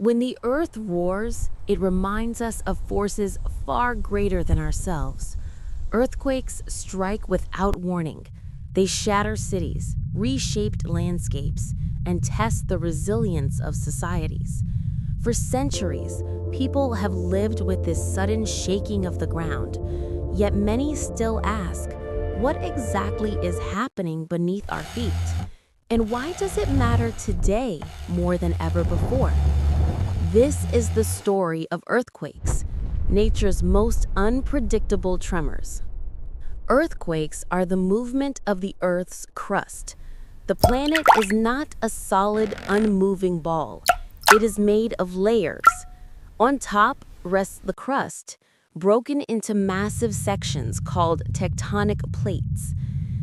When the earth roars, it reminds us of forces far greater than ourselves. Earthquakes strike without warning. They shatter cities, reshape landscapes, and test the resilience of societies. For centuries, people have lived with this sudden shaking of the ground, yet many still ask, what exactly is happening beneath our feet? And why does it matter today more than ever before? This is the story of earthquakes, nature's most unpredictable tremors. Earthquakes are the movement of the Earth's crust. The planet is not a solid, unmoving ball. It is made of layers. On top rests the crust, broken into massive sections called tectonic plates.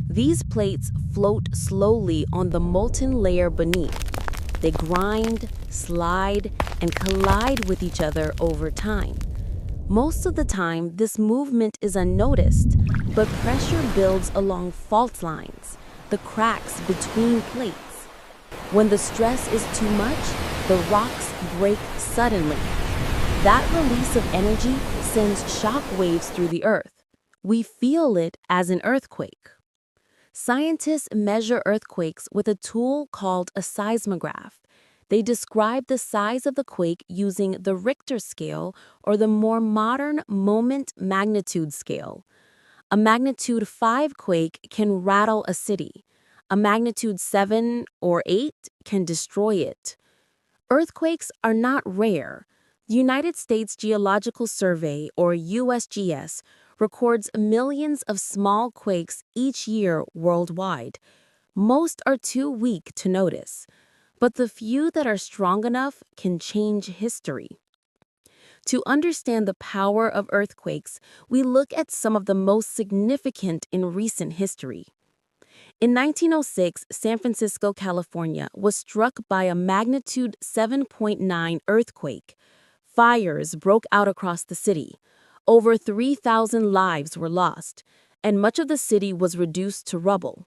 These plates float slowly on the molten layer beneath. They grind, slide, and collide with each other over time. Most of the time, this movement is unnoticed, but pressure builds along fault lines, the cracks between plates. When the stress is too much, the rocks break suddenly. That release of energy sends shock waves through the earth. We feel it as an earthquake. Scientists measure earthquakes with a tool called a seismograph. They describe the size of the quake using the Richter scale or the more modern moment magnitude scale. A magnitude 5 quake can rattle a city. A magnitude 7 or 8 can destroy it. Earthquakes are not rare. The United States Geological Survey, or USGS, records millions of small quakes each year worldwide. Most are too weak to notice, but the few that are strong enough can change history. To understand the power of earthquakes, we look at some of the most significant in recent history. In 1906, San Francisco, California, was struck by a magnitude 7.9 earthquake. Fires broke out across the city. Over 3,000 lives were lost, and much of the city was reduced to rubble.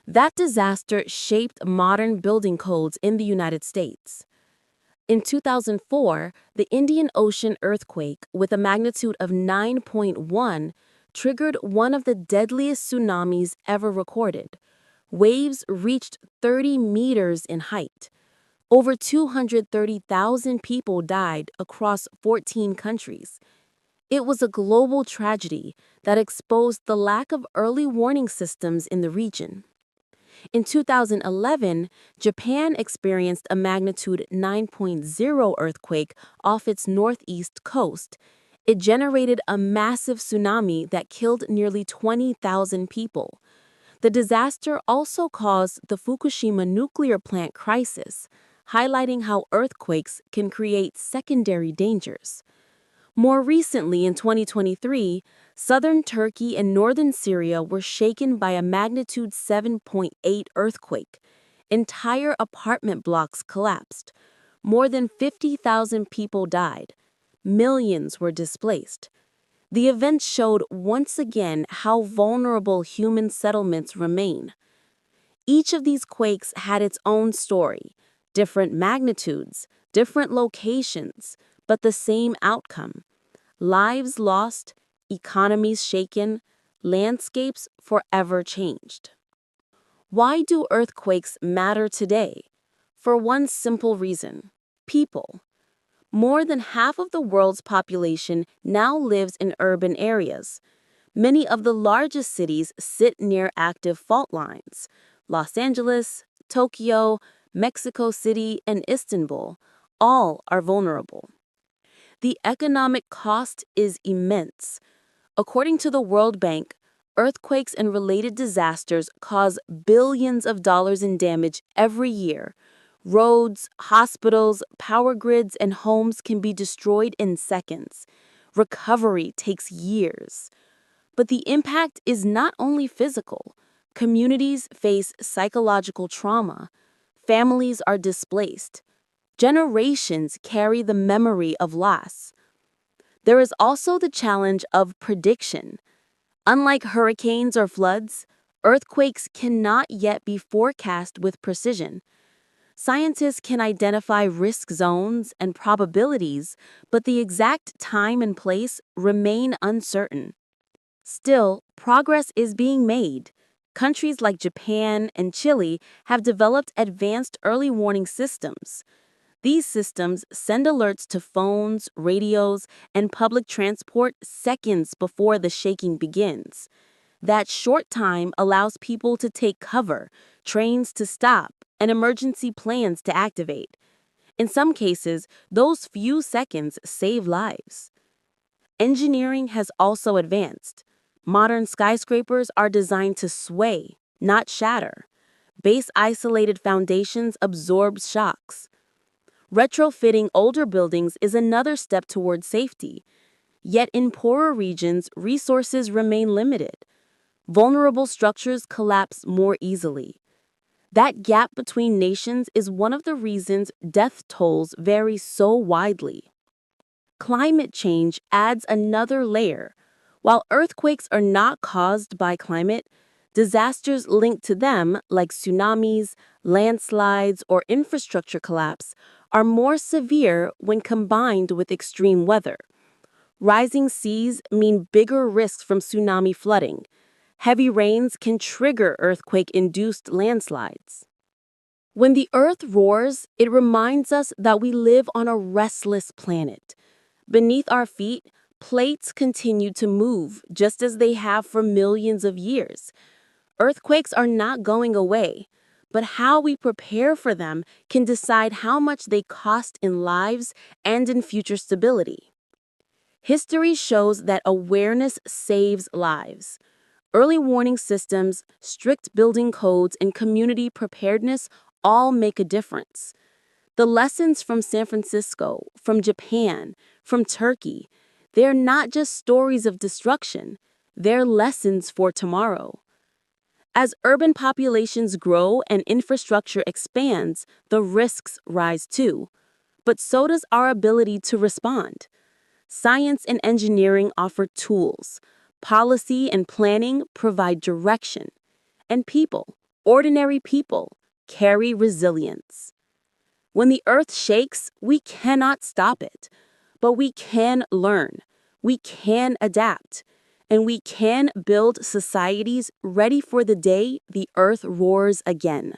That disaster shaped modern building codes in the United States. In 2004, the Indian Ocean earthquake, with a magnitude of 9.1, triggered one of the deadliest tsunamis ever recorded. Waves reached 30 meters in height. Over 230,000 people died across 14 countries. It was a global tragedy that exposed the lack of early warning systems in the region. In 2011, Japan experienced a magnitude 9.0 earthquake off its northeast coast. It generated a massive tsunami that killed nearly 20,000 people. The disaster also caused the Fukushima nuclear plant crisis, highlighting how earthquakes can create secondary dangers. More recently, in 2023, southern Turkey and northern Syria were shaken by a magnitude 7.8 earthquake. Entire apartment blocks collapsed. More than 50,000 people died. Millions were displaced. The event showed once again how vulnerable human settlements remain. Each of these quakes had its own story, different magnitudes, different locations, but the same outcome. Lives lost, economies shaken, landscapes forever changed. Why do earthquakes matter today? For one simple reason: people. More than half of the world's population now lives in urban areas. Many of the largest cities sit near active fault lines. Los Angeles, Tokyo, Mexico City, and Istanbul all are vulnerable. The economic cost is immense. According to the World Bank, earthquakes and related disasters cause billions of dollars in damage every year. Roads, hospitals, power grids, and homes can be destroyed in seconds. Recovery takes years. But the impact is not only physical. Communities face psychological trauma. Families are displaced. Generations carry the memory of loss. There is also the challenge of prediction. Unlike hurricanes or floods, earthquakes cannot yet be forecast with precision. Scientists can identify risk zones and probabilities, but the exact time and place remain uncertain. Still, progress is being made. Countries like Japan and Chile have developed advanced early warning systems. These systems send alerts to phones, radios, and public transport seconds before the shaking begins. That short time allows people to take cover, trains to stop, and emergency plans to activate. In some cases, those few seconds save lives. Engineering has also advanced. Modern skyscrapers are designed to sway, not shatter. Base-isolated foundations absorb shocks. Retrofitting older buildings is another step toward safety. Yet in poorer regions, resources remain limited. Vulnerable structures collapse more easily. That gap between nations is one of the reasons death tolls vary so widely. Climate change adds another layer. While earthquakes are not caused by climate, disasters linked to them, like tsunamis, landslides, or infrastructure collapse, are more severe when combined with extreme weather. Rising seas mean bigger risks from tsunami flooding. Heavy rains can trigger earthquake-induced landslides. When the earth roars, it reminds us that we live on a restless planet. Beneath our feet, plates continue to move just as they have for millions of years. Earthquakes are not going away, but how we prepare for them can decide how much they cost in lives and in future stability. History shows that awareness saves lives. Early warning systems, strict building codes, and community preparedness all make a difference. The lessons from San Francisco, from Japan, from Turkey, they're not just stories of destruction, they're lessons for tomorrow. As urban populations grow and infrastructure expands, the risks rise too. But so does our ability to respond. Science and engineering offer tools. Policy and planning provide direction. And people, ordinary people, carry resilience. When the earth shakes, we cannot stop it. But we can learn. We can adapt. And we can build societies ready for the day the earth roars again.